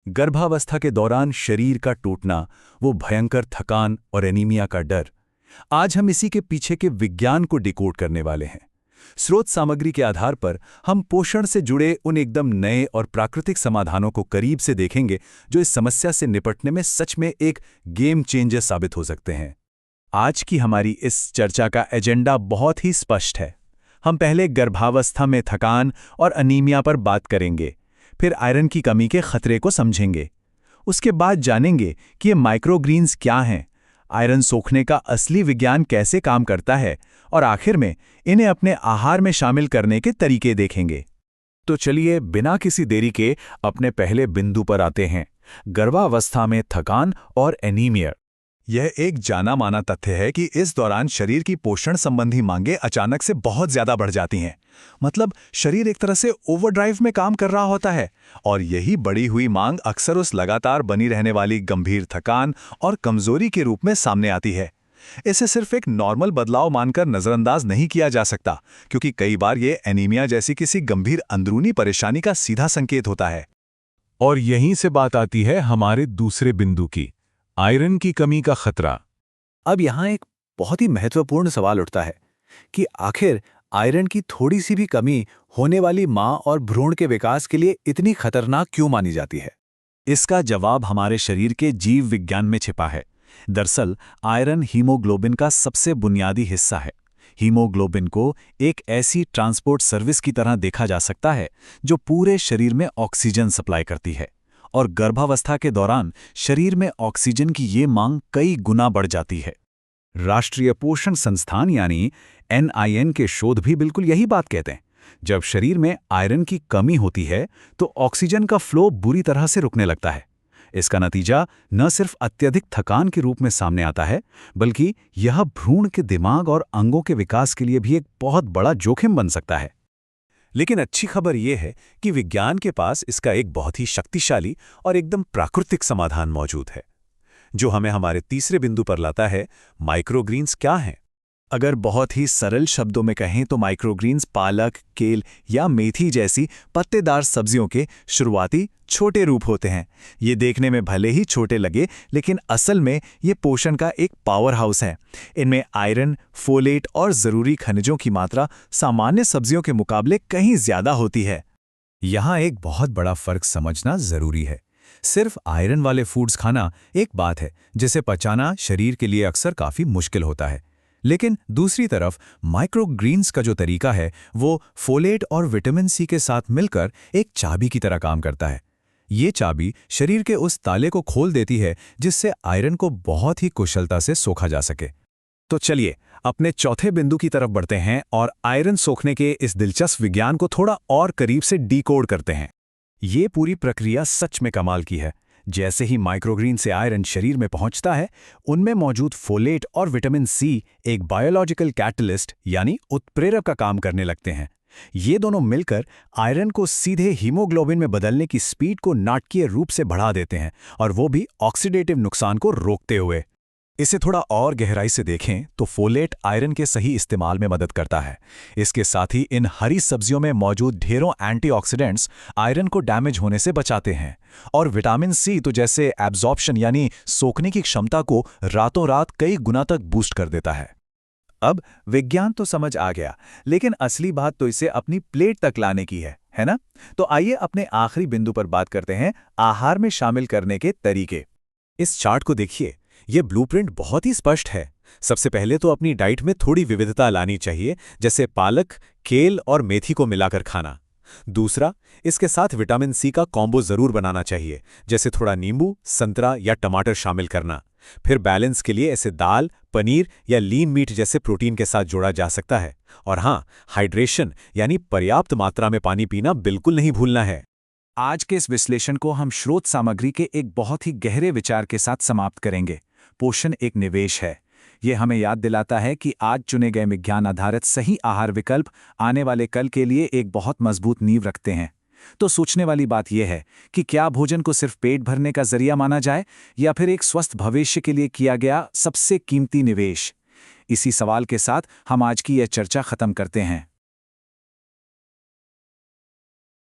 गर्भावस्था के दौरान शरीर का टूटना, वो भयंकर थकान और एनीमिया का डर। आज हम इसी के पीछे के विज्ञान को डिकोड करने वाले हैं। स्रोत सामग्री के आधार पर हम पोषण से जुड़े उन एकदम नए और प्राकृतिक समाधानों को करीब से देखेंगे जो इस समस्या से निपटने में सच में एक गेम चेंजर साबित हो सकते हैं। आज की हमारी इस चर्चा का एजेंडा बहुत ही स्पष्ट है। हम पहले गर्भावस्था में थकान और अनीमिया पर बात करेंगे, फिर आयरन की कमी के खतरे को समझेंगे। उसके बाद जानेंगे कि ये माइक्रोग्रीन्स क्या हैं, आयरन सोखने का असली विज्ञान कैसे काम करता है, और आखिर में इन्हें अपने आहार में शामिल करने के तरीके देखेंगे। तो चलिए बिना किसी देरी के अपने पहले बिंदु पर आते हैं, गर्भावस्था में थकान और एनीमिया। यह एक जाना माना तथ्य है कि इस दौरान शरीर की पोषण संबंधी मांगें अचानक से बहुत ज्यादा बढ़ जाती हैं। मतलब शरीर एक तरह से ओवरड्राइव में काम कर रहा होता है, और यही बढ़ी हुई मांग अक्सर उस लगातार बनी रहने वाली गंभीर थकान और कमजोरी के रूप में सामने आती है। इसे सिर्फ एक नॉर्मल बदलाव मानकर नजरअंदाज नहीं किया जा सकता, क्योंकि कई बार ये एनीमिया जैसी किसी गंभीर अंदरूनी परेशानी का सीधा संकेत होता है। और यहीं से बात आती है हमारे दूसरे बिंदु की, आयरन की कमी का खतरा। अब यहाँ एक बहुत ही महत्वपूर्ण सवाल उठता है कि आखिर आयरन की थोड़ी सी भी कमी होने वाली मां और भ्रूण के विकास के लिए इतनी खतरनाक क्यों मानी जाती है? इसका जवाब हमारे शरीर के जीव विज्ञान में छिपा है। दरअसल आयरन हीमोग्लोबिन का सबसे बुनियादी हिस्सा है। हीमोग्लोबिन को एक ऐसी ट्रांसपोर्ट सर्विस की तरह देखा जा सकता है जो पूरे शरीर में ऑक्सीजन सप्लाई करती है, और गर्भावस्था के दौरान शरीर में ऑक्सीजन की ये मांग कई गुना बढ़ जाती है। राष्ट्रीय पोषण संस्थान यानी NIN के शोध भी बिल्कुल यही बात कहते हैं। जब शरीर में आयरन की कमी होती है तो ऑक्सीजन का फ्लो बुरी तरह से रुकने लगता है। इसका नतीजा न सिर्फ अत्यधिक थकान के रूप में सामने आता है, बल्कि यह भ्रूण के दिमाग और अंगों के विकास के लिए भी एक बहुत बड़ा जोखिम बन सकता है। लेकिन अच्छी खबर यह है कि विज्ञान के पास इसका एक बहुत ही शक्तिशाली और एकदम प्राकृतिक समाधान मौजूद है, जो हमें हमारे तीसरे बिंदु पर लाता है, माइक्रोग्रीन्स क्या हैं। अगर बहुत ही सरल शब्दों में कहें तो माइक्रोग्रीन्स पालक, केल या मेथी जैसी पत्तेदार सब्जियों के शुरुआती छोटे रूप होते हैं। ये देखने में भले ही छोटे लगे, लेकिन असल में ये पोषण का एक पावर हाउस है। इनमें आयरन, फोलेट और ज़रूरी खनिजों की मात्रा सामान्य सब्जियों के मुकाबले कहीं ज़्यादा होती है। यहाँ एक बहुत बड़ा फर्क समझना ज़रूरी है। सिर्फ आयरन वाले फूड्स खाना एक बात है, जिसे पचाना शरीर के लिए अक्सर काफ़ी मुश्किल होता है। लेकिन दूसरी तरफ माइक्रोग्रीन्स का जो तरीका है वो फोलेट और विटामिन सी के साथ मिलकर एक चाबी की तरह काम करता है। ये चाबी शरीर के उस ताले को खोल देती है जिससे आयरन को बहुत ही कुशलता से सोखा जा सके। तो चलिए अपने चौथे बिंदु की तरफ बढ़ते हैं और आयरन सोखने के इस दिलचस्प विज्ञान को थोड़ा और करीब से डिकोड करते हैं। ये पूरी प्रक्रिया सच में कमाल की है। जैसे ही माइक्रोग्रीन से आयरन शरीर में पहुंचता है, उनमें मौजूद फोलेट और विटामिन सी एक बायोलॉजिकल कैटलिस्ट यानी उत्प्रेरक का काम करने लगते हैं। ये दोनों मिलकर आयरन को सीधे हीमोग्लोबिन में बदलने की स्पीड को नाटकीय रूप से बढ़ा देते हैं, और वो भी ऑक्सीडेटिव नुकसान को रोकते हुए। इसे थोड़ा और गहराई से देखें तो फोलेट आयरन के सही इस्तेमाल में मदद करता है। इसके साथ ही इन हरी सब्जियों में मौजूद ढेरों एंटीऑक्सीडेंट्स आयरन को डैमेज होने से बचाते हैं, और विटामिन सी तो जैसे एब्जॉर्प्शन यानी सोखने की क्षमता को रातों रात कई गुना तक बूस्ट कर देता है। अब विज्ञान तो समझ आ गया, लेकिन असली बात तो इसे अपनी प्लेट तक लाने की है ना? तो आइए अपने आखिरी बिंदु पर बात करते हैं, आहार में शामिल करने के तरीके। इस चार्ट को देखिए, ये ब्लूप्रिंट बहुत ही स्पष्ट है। सबसे पहले तो अपनी डाइट में थोड़ी विविधता लानी चाहिए, जैसे पालक, केल और मेथी को मिलाकर खाना। दूसरा, इसके साथ विटामिन सी का कॉम्बो जरूर बनाना चाहिए, जैसे थोड़ा नींबू, संतरा या टमाटर शामिल करना। फिर बैलेंस के लिए ऐसे दाल, पनीर या लीन मीट जैसे प्रोटीन के साथ जोड़ा जा सकता है। और हाँ, हाइड्रेशन यानी पर्याप्त मात्रा में पानी पीना बिल्कुल नहीं भूलना है। आज के इस विश्लेषण को हम स्रोत सामग्री के एक बहुत ही गहरे विचार के साथ समाप्त करेंगे। पोषण एक निवेश है। ये हमें याद दिलाता है कि आज चुने गए विज्ञान आधारित सही आहार विकल्प आने वाले कल के लिए एक बहुत मजबूत नींव रखते हैं। तो सोचने वाली बात यह है कि क्या भोजन को सिर्फ पेट भरने का जरिया माना जाए, या फिर एक स्वस्थ भविष्य के लिए किया गया सबसे कीमती निवेश? इसी सवाल के साथ हम आज की यह चर्चा खत्म करते हैं।